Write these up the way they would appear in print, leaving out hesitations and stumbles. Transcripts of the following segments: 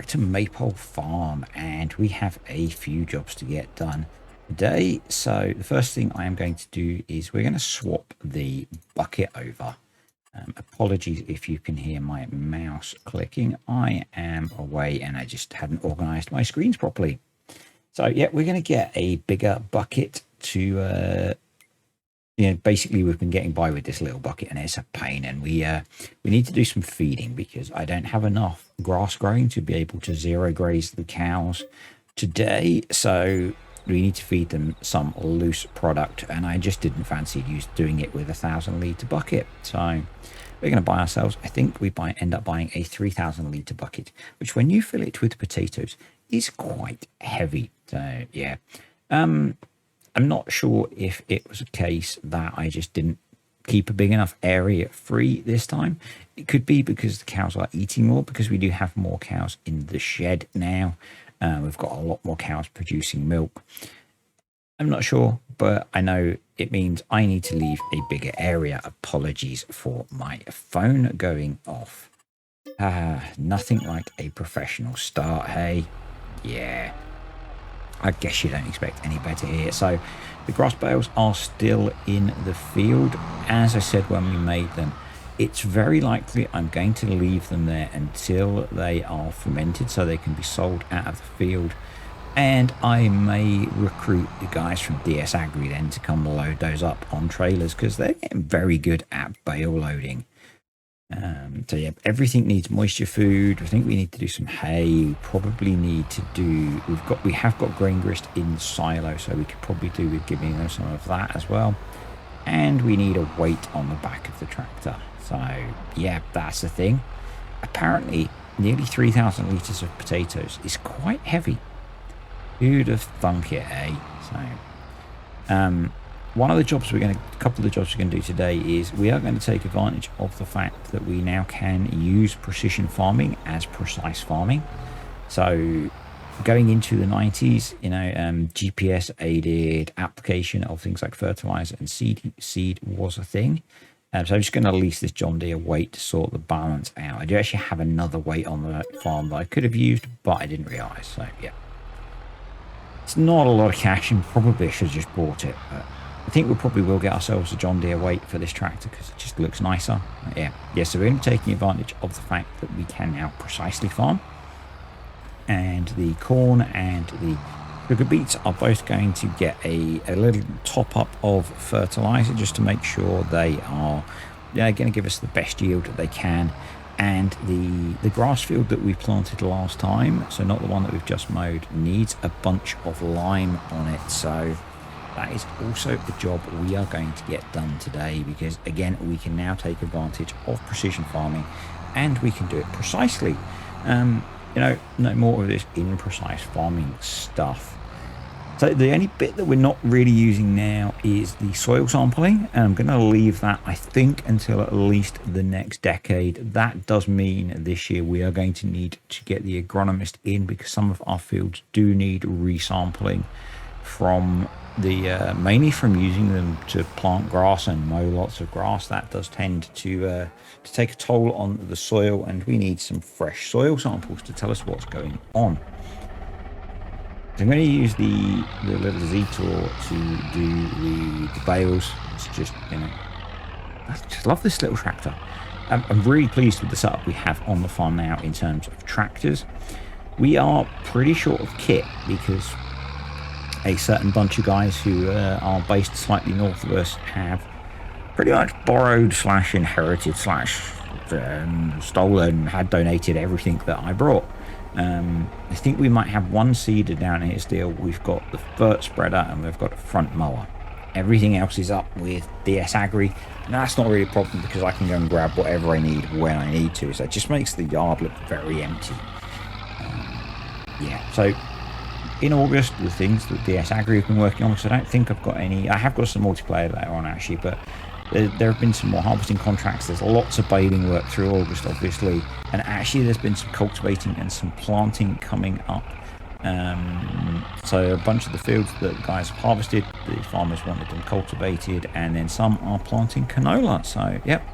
back to Maypole Farm, and we have a few jobs to get done today. So the first thing I am going to do is we're going to swap the bucket over. Apologies if you can hear my mouse clicking. I am away and I just hadn't organized my screens properly. So yeah, we're going to get a bigger bucket to basically we've been getting by with this little bucket and it's a pain, and we need to do some feeding because I don't have enough grass growing to be able to zero graze the cows today. So we need to feed them some loose product, and I just didn't fancy doing it with a 1,000 litre bucket. So we're going to buy ourselves, I think we end up buying a 3,000 litre bucket, which when you fill it with potatoes is quite heavy. So yeah, I'm not sure if it was a case that I just didn't keep a big enough area free this time. It could be because the cows are eating more, because we do have more cows in the shed now. We've got a lot more cows producing milk. I'm not sure, but I know it means I need to leave a bigger area. Apologies for my phone going off. Nothing like a professional start, hey? Yeah. I guess you don't expect any better here. So the grass bales are still in the field. As I said when we made them, it's very likely I'm going to leave them there until they are fermented so they can be sold out of the field. And I may recruit the guys from DS Agri then to come load those up on trailers, because they're getting very good at bale loading. So yeah, everything needs moisture food. I think we need to do some hay. We probably need to do, we have got grain grist in the silo, so we could probably do with giving them some of that as well. And we need a weight on the back of the tractor. So yeah, that's the thing. Apparently nearly 3,000 litres of potatoes is quite heavy. Who'd have thunk it, eh? So a couple of the jobs we're going to do today is we are going to take advantage of the fact that we now can use precision farming as precise farming. So going into the 90s, GPS aided application of things like fertilizer and seed was a thing. So I'm just going to lease this John Deere weight to sort the balance out. I do actually have another weight on the farm that I could have used, but I didn't realize. So yeah, it's not a lot of cash, and probably I should have just bought it, but I think we probably will get ourselves a John Deere weight for this tractor because it just looks nicer. Yeah, so we're going to be taking advantage of the fact that we can now precisely farm. And the corn and the sugar beets are both going to get a little top up of fertilizer just to make sure they are going to give us the best yield that they can. And the grass field that we planted last time, so not the one that we've just mowed, needs a bunch of lime on it. So that is also the job we are going to get done today, because again, we can now take advantage of precision farming and we can do it precisely. No more of this imprecise farming stuff. So the only bit that we're not really using now is the soil sampling, and I'm going to leave that, I think, until at least the next decade. That does mean this year we are going to need to get the agronomist in, because some of our fields do need resampling from mainly from using them to plant grass and mow lots of grass. That does tend to take a toll on the soil, and we need some fresh soil samples to tell us what's going on. So I'm going to use the little Z-Tour to do the bales. It's just, I just love this little tractor. I'm really pleased with the setup we have on the farm now in terms of tractors. We are pretty short of kit because a certain bunch of guys who are based slightly north of us have pretty much borrowed / inherited / stolen, had donated everything that I brought. I think we might have one seeder down here still. We've got the vert spreader and we've got a front mower. Everything else is up with DS Agri, and that's not really a problem because I can go and grab whatever I need when I need to. So it just makes the yard look very empty. So in August, the things that DS Agri have been working on, because I don't think I've got any. I have got some multiplayer later on actually, but there have been some more harvesting contracts. There's lots of baling work through August, obviously, and actually there's been some cultivating and some planting coming up. So a bunch of the fields that the guys have harvested, the farmers wanted them cultivated, and then some are planting canola. So yep,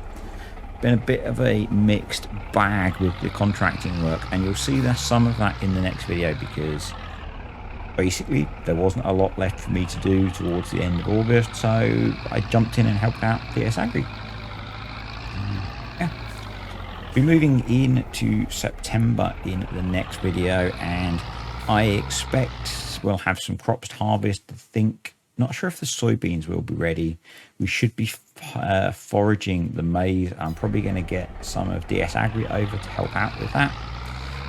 been a bit of a mixed bag with the contracting work, and you'll see that some of that in the next video, because basically there wasn't a lot left for me to do towards the end of August, so I jumped in and helped out DS Agri. Yeah, be moving into September in the next video, and I expect we'll have some crops to harvest. I think, not sure if the soybeans will be ready. We should be foraging the maize. I'm probably going to get some of DS Agri over to help out with that.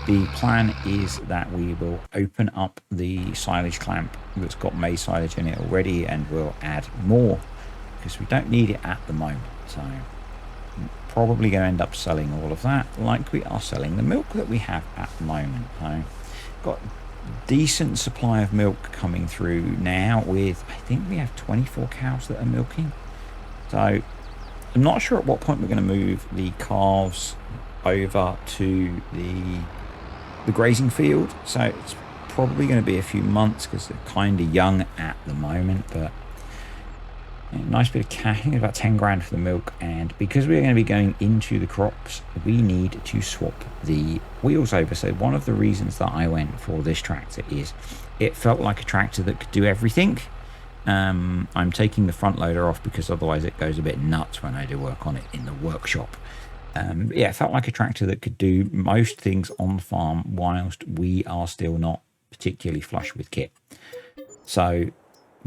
The plan is that we will open up the silage clamp that's got maize silage in it already, and we'll add more because we don't need it at the moment. So I'm probably going to end up selling all of that, like we are selling the milk that we have at the moment. So got decent supply of milk coming through now, with I think we have 24 cows that are milking. So I'm not sure at what point we're going to move the calves over to the grazing field, so it's probably going to be a few months because they're kind of young at the moment. But yeah, nice bit of cash. I think it's about 10 grand for the milk, and because we're going to be going into the crops, we need to swap the wheels over. So one of the reasons that I went for this tractor is it felt like a tractor that could do everything. I'm taking the front loader off because otherwise it goes a bit nuts when I do work on it in the workshop. Yeah, it felt like a tractor that could do most things on the farm whilst we are still not particularly flush with kit. So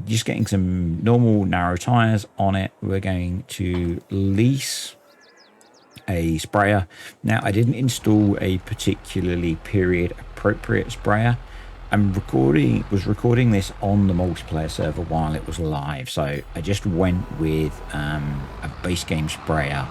just getting some normal narrow tires on it. We're going to lease a sprayer. Now, I didn't install a particularly period appropriate sprayer. Was recording this on the multiplayer server while it was live, so I just went with a base game sprayer.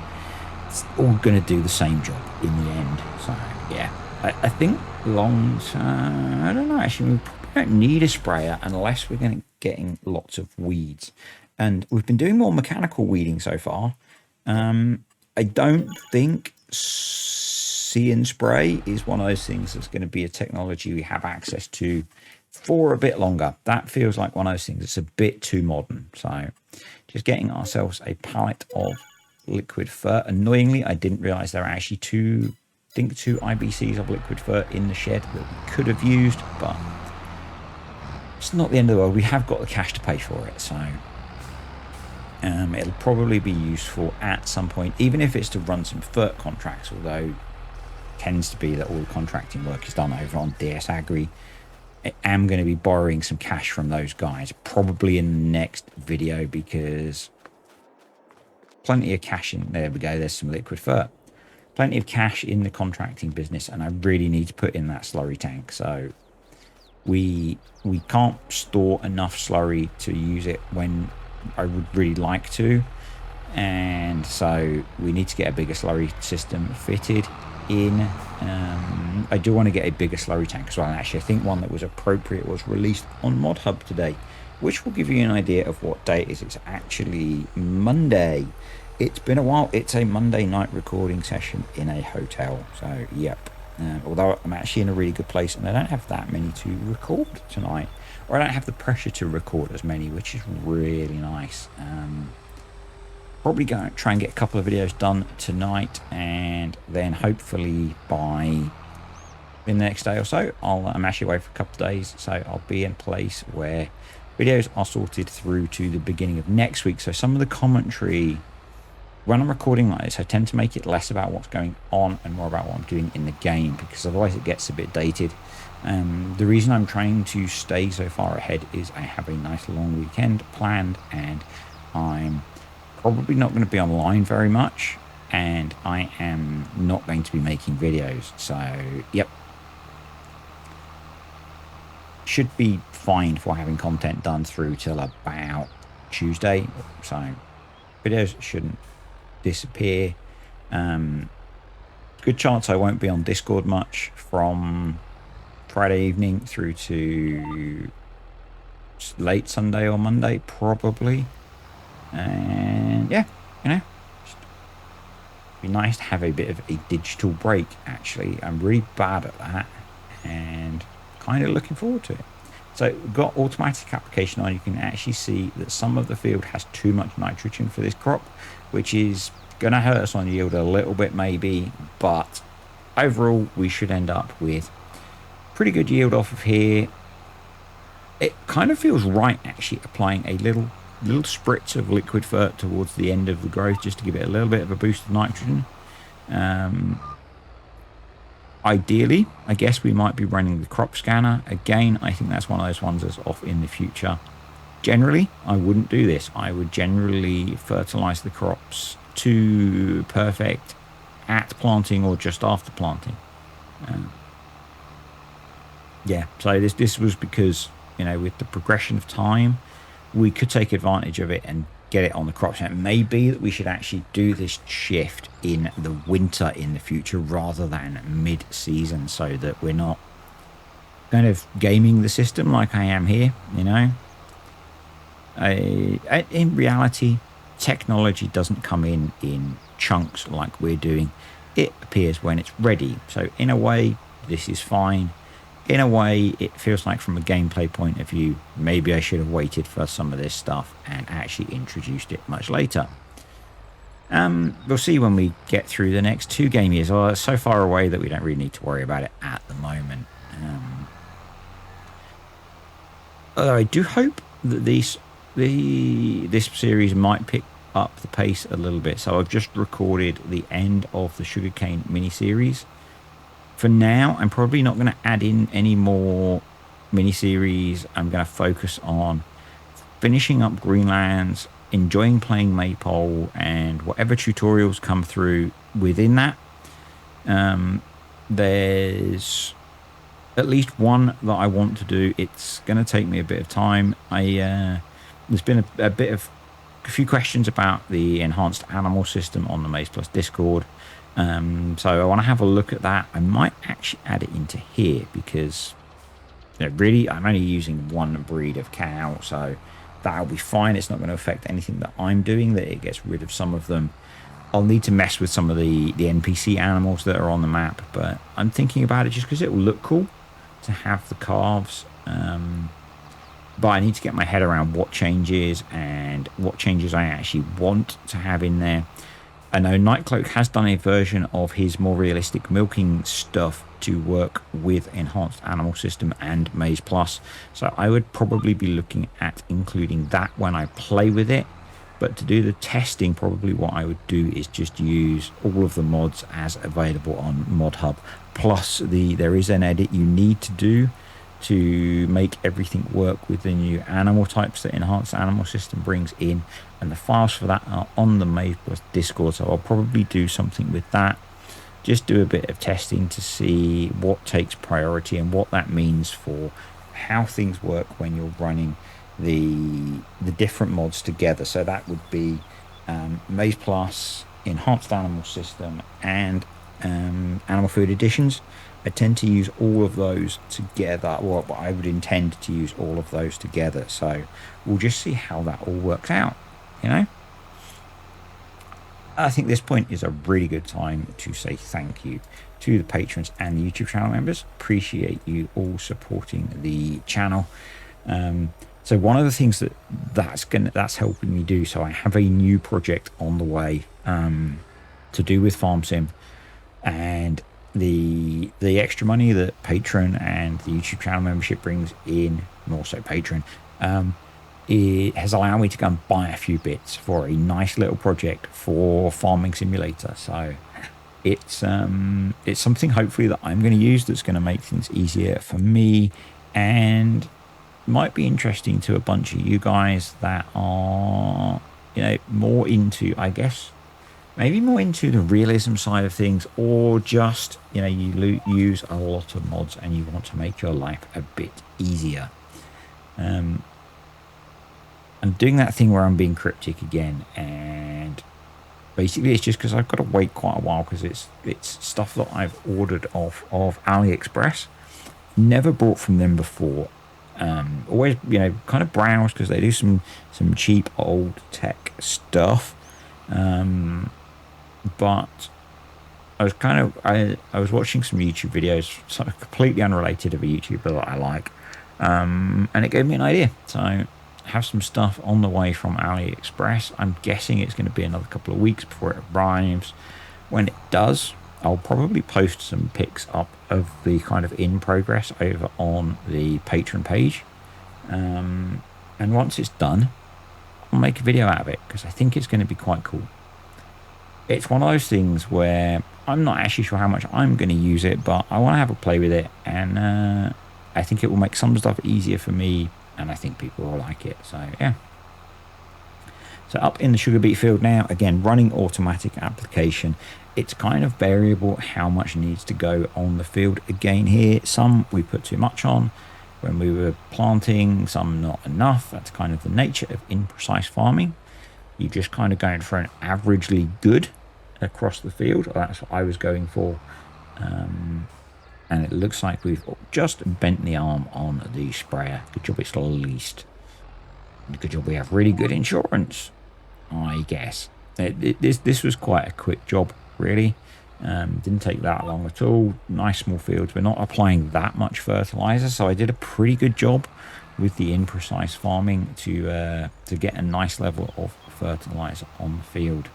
It's all going to do the same job in the end. So yeah, I think long term, I don't know, actually we probably don't need a sprayer unless we're going to getting lots of weeds, and we've been doing more mechanical weeding so far. I don't think see and spray is one of those things that's going to be a technology we have access to for a bit longer. That feels like one of those things that's a bit too modern. So just getting ourselves a pallet of liquid fur. Annoyingly, I didn't realize there are actually two IBCs of liquid fur in the shed that we could have used, but it's not the end of the world. We have got the cash to pay for it, so it'll probably be useful at some point, even if it's to run some FERT contracts, although it tends to be that all the contracting work is done over on DS Agri. I am going to be borrowing some cash from those guys, probably in the next video, because plenty of cash in there. We go, there's some liquid fur, plenty of cash in the contracting business, and I really need to put in that slurry tank. So we can't store enough slurry to use it when I would really like to, and so we need to get a bigger slurry system fitted in. I do want to get a bigger slurry tank as well, and actually I think one that was appropriate was released on Mod Hub today, which will give you an idea of what day it is. It's actually Monday. It's been a while. It's a Monday night recording session in a hotel, so yep. Although I'm actually in a really good place and I don't have that many to record tonight, or I don't have the pressure to record as many, which is really nice. Probably going to try and get a couple of videos done tonight, and then hopefully by in the next day or so, I'm actually away for a couple of days, so I'll be in a place where videos are sorted through to the beginning of next week. So some of the commentary, when I'm recording like this, I tend to make it less about what's going on and more about what I'm doing in the game, because otherwise it gets a bit dated. The reason I'm trying to stay so far ahead is I have a nice long weekend planned, and I'm probably not going to be online very much, and I am not going to be making videos. So yep, should be fine for having content done through till about Tuesday. So videos shouldn't disappear. Good chance I won't be on Discord much from Friday evening through to late Sunday or Monday probably. And yeah, you know, it'd be nice to have a bit of a digital break. Actually, I'm really bad at that and kind of looking forward to it. So we've got automatic application on. You can actually see that some of the field has too much nitrogen for this crop, which is Gonna hurt us on yield a little bit maybe, but overall we should end up with pretty good yield off of here. It kind of feels right actually applying a little spritz of liquid fert towards the end of the growth just to give it a little bit of a boost of nitrogen. Ideally, I guess we might be running the crop scanner. Again, I think that's one of those ones that's off in the future. Generally, I wouldn't do this. I would generally fertilize the crops to perfect at planting or just after planting. Yeah, so this was because, you know, with the progression of time, we could take advantage of it and get it on the crops. And it may be that we should actually do this shift in the winter in the future rather than mid-season, so that we're not kind of gaming the system like I am here, you know. In reality, technology doesn't come in chunks like we're doing. It appears when it's ready. So in a way, this is fine. In a way, it feels like from a gameplay point of view, maybe I should have waited for some of this stuff and actually introduced it much later. We'll see when we get through the next 2 game years. Well, it's so far away that we don't really need to worry about it at the moment. Although I do hope that this series might pick up the pace a little bit. So I've just recorded the end of the sugarcane mini-series. For now, I'm probably not going to add in any more mini-series. I'm going to focus on finishing up Greenlands, enjoying playing Maypole, and whatever tutorials come through within that. There's at least one that I want to do. It's going to take me a bit of time. There's been a few questions about the enhanced animal system on the Maize Plus Discord. So I want to have a look at that. I might actually add it into here because, you know, really I'm only using one breed of cow, so that'll be fine. It's not going to affect anything that I'm doing, that it gets rid of some of them. I'll need to mess with some of the NPC animals that are on the map, but I'm thinking about it just because it will look cool to have the calves. But I need to get my head around what changes and what changes I actually want to have in there. I know Nightcloak has done a version of his more realistic milking stuff to work with Enhanced Animal System and Maize Plus, so I would probably be looking at including that when I play with it. But to do the testing, probably what I would do is just use all of the mods as available on Mod Hub. Plus, there is an edit you need to do to make everything work with the new animal types that Enhanced Animal System brings in, and the files for that are on the Maypole Discord, so I'll probably do something with that. Just do a bit of testing to see what takes priority and what that means for how things work when you're running the different mods together. So that would be Maize Plus, Enhanced Animal System, and Animal Food Editions. I tend to use all of those together, or I would intend to use all of those together. So we'll just see how that all works out, you know. I think this point is a really good time to say thank you to the patrons and the YouTube channel members. Appreciate you all supporting the channel. So one of the things that's helping me do, so I have a new project on the way to do with Farm Sim, and the extra money that Patreon and the YouTube channel membership brings in, and also Patreon, it has allowed me to go and buy a few bits for a nice little project for Farming Simulator. So it's something hopefully that I'm going to use that's going to make things easier for me, and might be interesting to a bunch of you guys that are, you know, more into, I guess, maybe more into the realism side of things, or just, you know, you use a lot of mods and you want to make your life a bit easier. I'm doing that thing where I'm being cryptic again, and basically it's just because I've got to wait quite a while because it's stuff that I've ordered off of AliExpress, never bought from them before. Always, you know, kind of browse because they do some cheap old tech stuff. But I was I was watching some YouTube videos, completely unrelated of a YouTuber that I like, and it gave me an idea. So have some stuff on the way from AliExpress. I'm guessing it's going to be another couple of weeks before it arrives. When it does, I'll probably post some pics up of the kind of in progress over on the Patreon page. And once it's done, I'll make a video out of it because I think it's going to be quite cool. It's one of those things where I'm not actually sure how much I'm going to use it, but I want to have a play with it, and I think it will make some stuff easier for me, and I think people will like it. So yeah. So up in the sugar beet field now, again, running automatic application. It's kind of variable how much needs to go on the field. Again here, some we put too much on when we were planting, some not enough. That's kind of the nature of imprecise farming. You're just kind of going for an averagely good across the field. That's what I was going for. And it looks like we've just bent the arm on the sprayer. Good job it's leased. Good job we have really good insurance, I guess. This was quite a quick job, really. Didn't take that long at all. Nice small fields. We're not applying that much fertilizer, so I did a pretty good job with the imprecise farming to get a nice level of fertilizer on the field.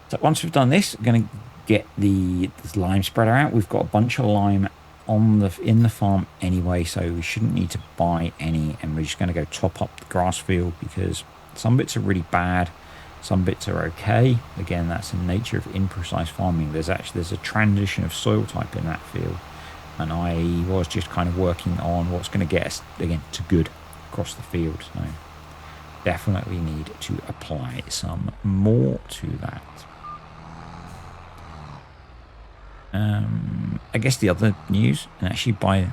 So once we've done this, I'm going to get the lime spreader out. We've got a bunch of lime in the farm anyway, so we shouldn't need to buy any, and we're just going to go top up the grass field because some bits are really bad, some bits are okay. Again, that's the nature of imprecise farming. There's a transition of soil type in that field, and I was just kind of working on what's going to get us again to good across the field. So definitely need to apply some more to that. I guess the other news, and actually probably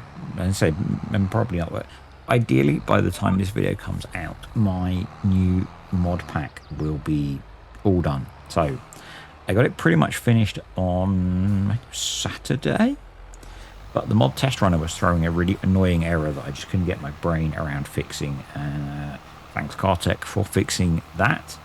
not, but ideally by the time this video comes out, my new mod pack will be all done. So I got it pretty much finished on Saturday, but the mod test runner was throwing a really annoying error that I just couldn't get my brain around fixing. Thanks Cartech for fixing that.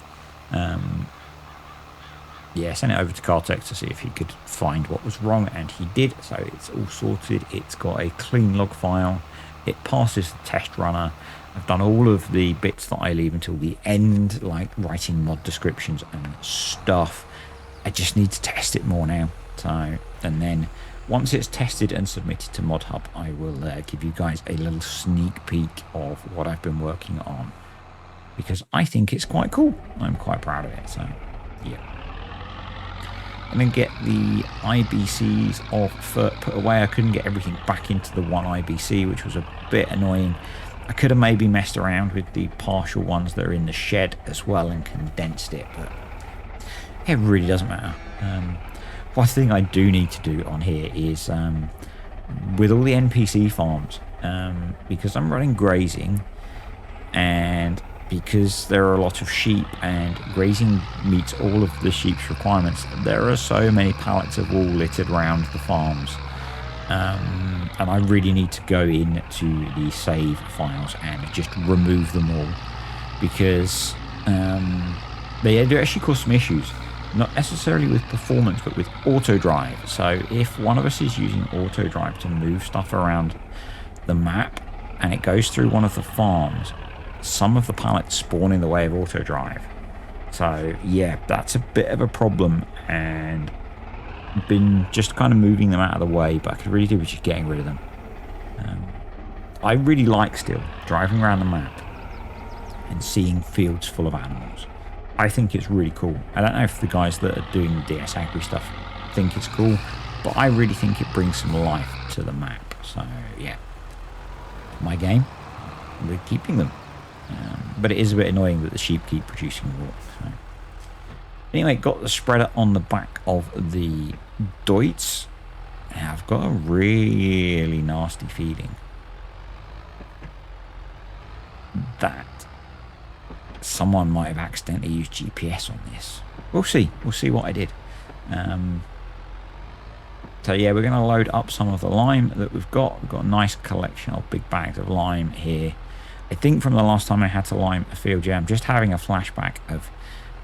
Yeah, sent it over to Cartech to see if he could find what was wrong, and he did. So it's all sorted. It's got a clean log file. It passes the test runner. I've done all of the bits that I leave until the end, like writing mod descriptions and stuff. I just need to test it more now. So, and then once it's tested and submitted to Mod Hub, I will give you guys a little sneak peek of what I've been working on, because I think it's quite cool. I'm quite proud of it. So, yeah. And then get the IBCs of FERT put away. I couldn't get everything back into the one IBC, which was a bit annoying. I could have maybe messed around with the partial ones that are in the shed as well and condensed it, but it really doesn't matter. One thing I do need to do on here is with all the NPC farms, because I'm running grazing, and because there are a lot of sheep and grazing meets all of the sheep's requirements, there are so many pallets of wool littered around the farms. And I really need to go into the save files and just remove them all, because they do actually cause some issues. Not necessarily with performance, but with auto drive. So if one of us is using auto drive to move stuff around the map and it goes through one of the farms, some of the pallets spawn in the way of auto drive. So yeah, that's a bit of a problem, and been just kind of moving them out of the way, but I could really do with just getting rid of them. I really like still driving around the map and seeing fields full of animals. I think it's really cool. I don't know if the guys that are doing DS Agri stuff think it's cool, but I really think it brings some life to the map. So yeah, my game, we're keeping them. But it is a bit annoying that the sheep keep producing wool. So. Anyway, got the spreader on the back of the Deutz. Now, I've got a really nasty feeling that someone might have accidentally used GPS on this. We'll see. We'll see what I did. So yeah, we're going to load up some of the lime that we've got. We've got a nice collection of big bags of lime here. I think from the last time I had to lime a field, yeah, I'm just having a flashback of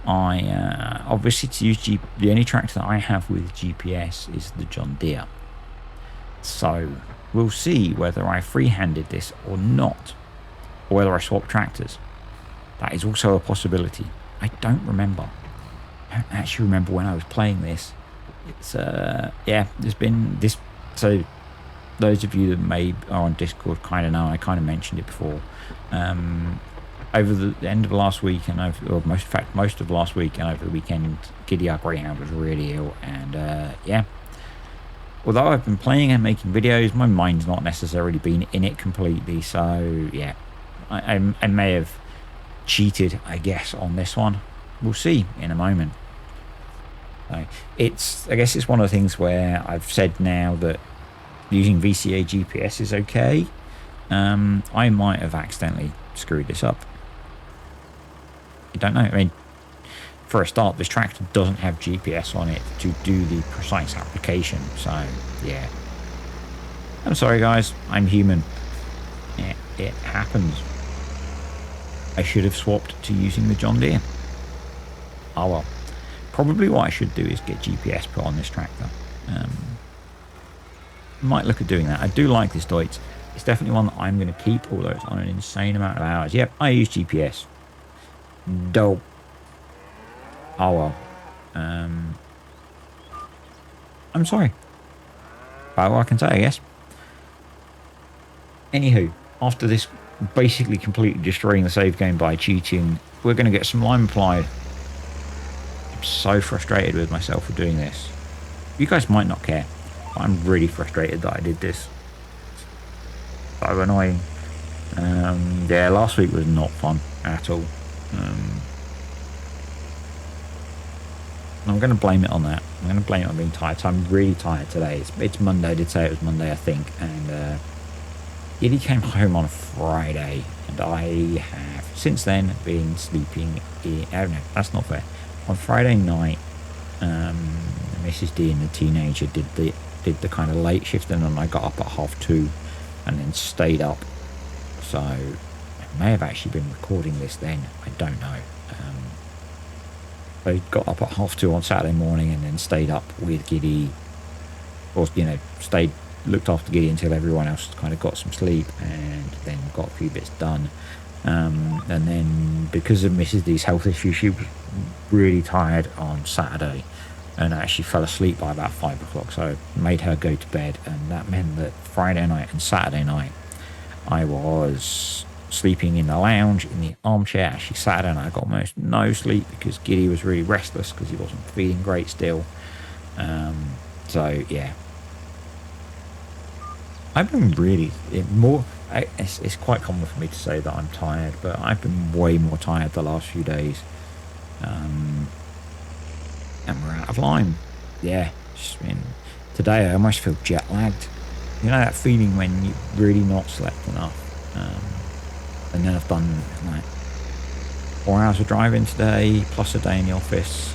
obviously to use the only tractor that I have with GPS is the John Deere. So we'll see whether I free-handed this or not. or whether I swap tractors. That is also a possibility. I don't remember. I don't actually remember when I was playing this. It's yeah, there's been this. So those of you that may are on Discord kind of know, I kind of mentioned it before. Over the end of last week and over, or most of last week and over the weekend, Giddy our Greyhound was really ill, and yeah. Although I've been playing and making videos, my mind's not necessarily been in it completely. So yeah, I may have cheated, I guess, on this one. We'll see in a moment. So I guess it's one of the things where I've said now that using VCA GPS is okay. I might have accidentally screwed this up. I don't know. I mean, for a start, this tractor doesn't have GPS on it to do the precise application. So, yeah. I'm sorry, guys. I'm human. It happens. I should have swapped to using the John Deere. Oh well. Probably what I should do is get GPS put on this tractor. Might look at doing that. I do like this Deutz. It's definitely one that I'm going to keep, although it's on an insane amount of hours. Yep, I use GPS. Dope. Oh well. I'm sorry. About all I can say, I guess. Anywho, after this basically completely destroying the save game by cheating, we're going to get some lime applied. I'm so frustrated with myself for doing this. You guys might not care, but I'm really frustrated that I did this. So annoying. Yeah, last week was not fun at all. I'm going to blame it on that. I'm going to blame it on being tired. So I'm really tired today. It's Monday. I did say it was Monday, I think. And Giddy came home on Friday. And I have, since then, been sleeping in... Oh, no, that's not fair. On Friday night, Mrs. D and the teenager did the kind of late shift. And then I got up at 2:30 and then stayed up. So I may have actually been recording this then. I don't know. I got up at 2:30 on Saturday morning and then stayed up with Giddy, or looked after Giddy until everyone else kind of got some sleep, and then got a few bits done. And then because of Mrs. D's health issue, she was really tired on Saturday and actually fell asleep by about 5 o'clock. So I made her go to bed, and that meant that Friday night and Saturday night I was sleeping in the lounge in the armchair. Actually, Saturday night I got almost no sleep because Giddy was really restless because he wasn't feeling great still. So yeah, I've been really more. It's quite common for me to say that I'm tired, but I've been way more tired the last few days. And we're out of lime. Yeah, just been today. I almost feel jet lagged. You know that feeling when you've really not slept enough. And then I've done like 4 hours of driving today, plus a day in the office.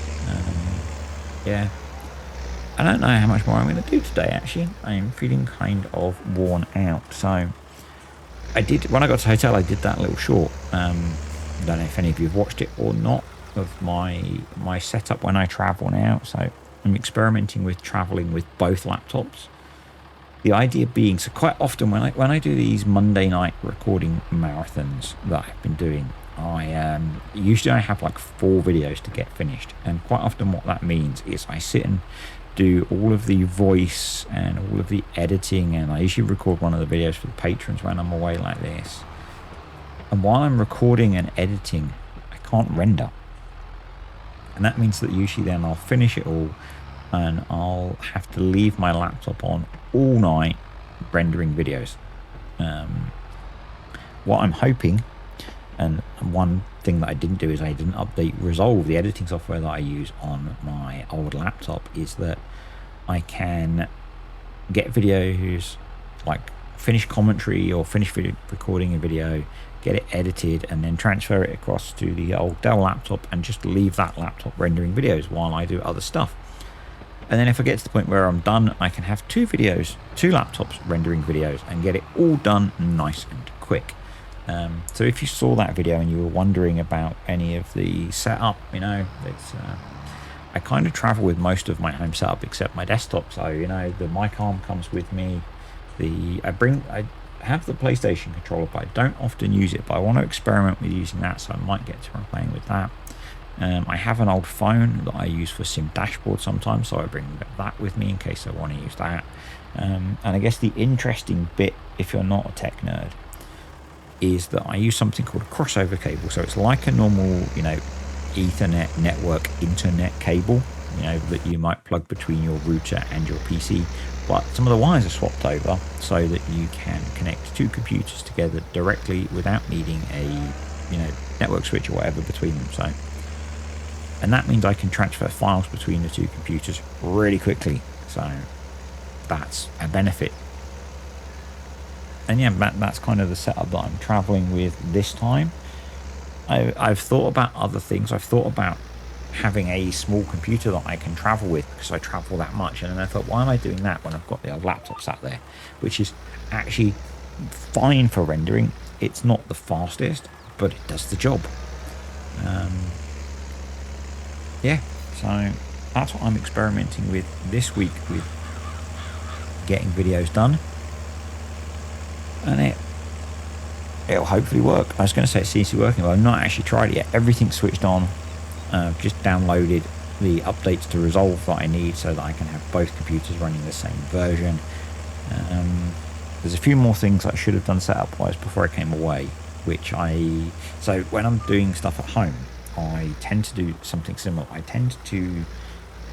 Yeah. I don't know how much more I'm going to do today, actually. I am feeling kind of worn out. So, when I got to the hotel, I did that little short. I don't know if any of you have watched it or not, of my setup when I travel now. So, I'm experimenting with traveling with both laptops. The idea being, so quite often when I do these Monday night recording marathons that I've been doing, usually I have like 4 videos to get finished, and quite often what that means is I sit and do all of the voice and all of the editing, and I usually record one of the videos for the patrons when I'm away like this. And while I'm recording and editing, I can't render, and that means that usually then I'll finish it all and I'll have to leave my laptop on all night rendering videos. What I'm hoping, and one thing that I didn't do is I didn't update Resolve, the editing software that I use on my old laptop, is that I can get videos, like finish commentary or finish recording a video, get it edited, and then transfer it across to the old Dell laptop and just leave that laptop rendering videos while I do other stuff. And then if I get to the point where I'm done, I can have 2 laptops rendering videos and get it all done nice and quick. So if you saw that video and you were wondering about any of the setup, you know, it's I kind of travel with most of my home setup except my desktop. So, you know, the mic arm comes with me. I have the PlayStation controller, but I don't often use it. But I want to experiment with using that, so I might get to playing with that. I have an old phone that I use for sim dashboard sometimes, so I bring that with me in case I want to use that. And I guess the interesting bit, if you're not a tech nerd, is that I use something called a crossover cable. So it's like a normal, Ethernet network internet cable, that you might plug between your router and your PC. But some of the wires are swapped over so that you can connect two computers together directly without needing a, network switch or whatever between them. So, and that means I can transfer files between the two computers really quickly. So that's a benefit. And yeah, that's kind of the setup that I'm traveling with this time. I've thought about other things. I've thought about having a small computer that I can travel with because I travel that much. And then I thought, why am I doing that when I've got the old laptop sat there, which is actually fine for rendering. It's not the fastest, but it does the job. Yeah, so that's what I'm experimenting with this week with getting videos done. And it'll hopefully work. I was going to say it seems to be working, but I've not actually tried it yet. Everything's switched on. Just downloaded the updates to Resolve that I need so that I can have both computers running the same version. There's a few more things I should have done setup wise before I came away, so when I'm doing stuff at home, I tend to do something similar. I tend to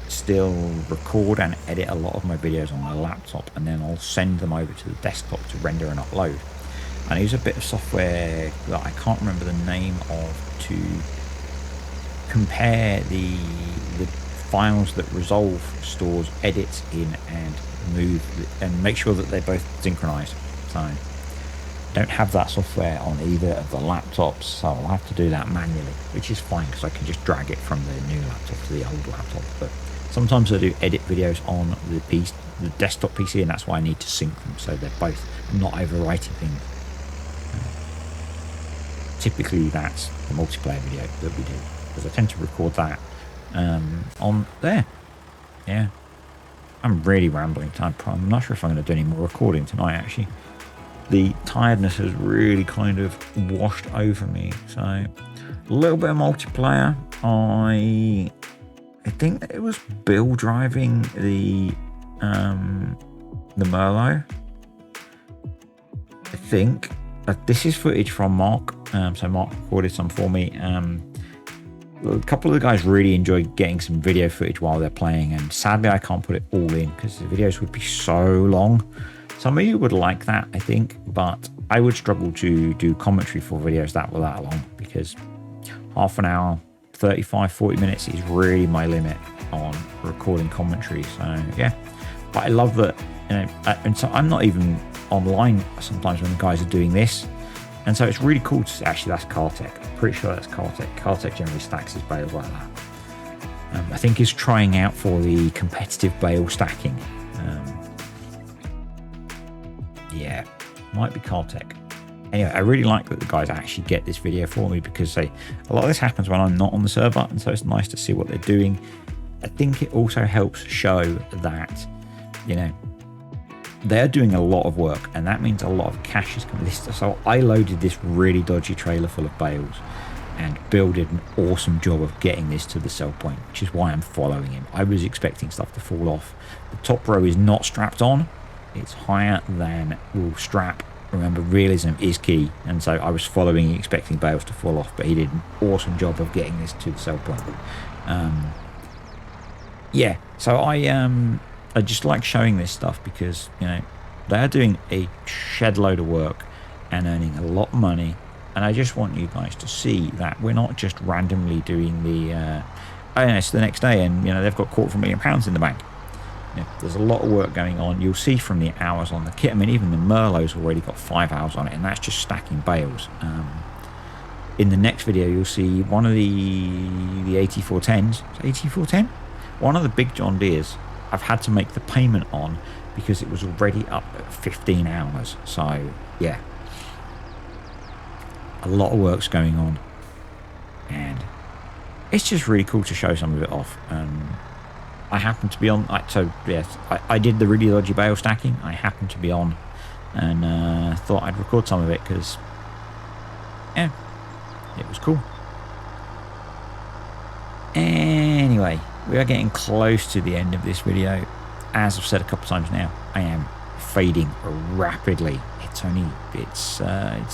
still record and edit a lot of my videos on my laptop, and then I'll send them over to the desktop to render and upload. And I use a bit of software that I can't remember the name of to compare the files that Resolve stores edits in and make sure that they're both synchronized. So I don't have that software on either of the laptops, so I'll have to do that manually, which is fine because I can just drag it from the new laptop to the old laptop. But sometimes I do edit videos on the desktop PC, and that's why I need to sync them so they're both not overwriting things. Typically that's the multiplayer video that we do, because I tend to record that on there. Yeah, I'm really rambling. I'm not sure if I'm going to do any more recording tonight, actually. The tiredness has really kind of washed over me. So a little bit of multiplayer. I think it was Bill driving the Merlot. I think this is footage from Mark. So Mark recorded some for me. A couple of the guys really enjoy getting some video footage while they're playing, and sadly I can't put it all in because the videos would be so long. Some of you would like that, I think, but I would struggle to do commentary for videos that were that long, because half an hour, 35, 40 minutes is really my limit on recording commentary. So yeah, but I love that, and so I'm not even online sometimes when the guys are doing this. And so it's really cool to see. Actually, that's Cartech. I'm pretty sure that's Cartech. Cartech generally stacks his bales like that. I think he's trying out for the competitive bale stacking. Yeah, might be Cartech. Anyway, I really like that the guys actually get this video for me, because a lot of this happens when I'm not on the server, and so it's nice to see what they're doing. I think it also helps show that, they're doing a lot of work, and that means a lot of cash is coming. So I loaded this really dodgy trailer full of bales, and Bill did an awesome job of getting this to the sell point, which is why I'm following him. I was expecting stuff to fall off. The top row is not strapped on. It's higher than will strap. Remember, realism is key, and so I was following, expecting bales to fall off, but he did an awesome job of getting this to the sell point. Yeah, so I just like showing this stuff because, they're doing a shed load of work and earning a lot of money. And I just want you guys to see that we're not just randomly doing it's the next day and, they've got £250,000 in the bank. There's a lot of work going on. You'll see from the hours on the kit. I mean, even the Merlot's already got 5 hours on it, and that's just stacking bales. In the next video, you'll see one of the 8410s. 8410? One of the big John Deeres I've had to make the payment on because it was already up at 15 hours. So yeah, a lot of work's going on, and it's just really cool to show some of it off. I happen to be on, so yes, I did the really dodgy bale stacking. I happen to be on and thought I'd record some of it because, yeah, it was cool. Anyway, we are getting close to the end of this video. As I've said a couple times now, I am fading rapidly. It's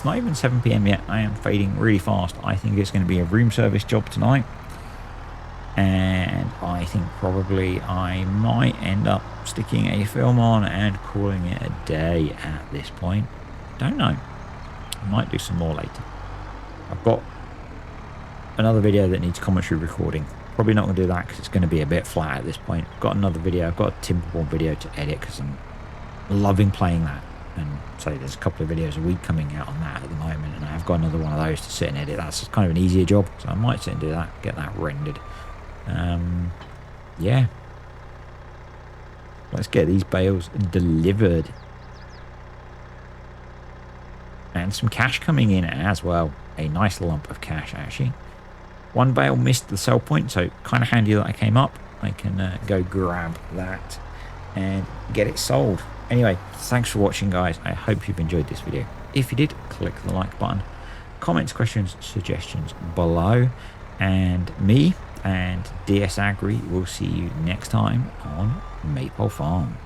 not even 7 p.m. yet. I am fading really fast. I think it's going to be a room service job tonight, and I think probably I might end up sticking a film on and calling it a day at this point. Don't know. I might do some more later. I've got another video that needs commentary recording. Probably not going to do that because it's going to be a bit flat at this point. I've got another video. I've got a Timberborn video to edit because I'm loving playing that. And so there's a couple of videos a week coming out on that at the moment, and I've got another one of those to sit and edit. That's kind of an easier job, so I might sit and do that, get that rendered. Yeah, let's get these bales delivered, and some cash coming in as well. A nice lump of cash, actually. One bale missed the sell point, so kind of handy that I came up. I can go grab that and get it sold. Anyway, thanks for watching, guys. I hope you've enjoyed this video. If you did, click the like button. Comments, questions, suggestions below. And me and DS Agri will see you next time on Maypole Farm.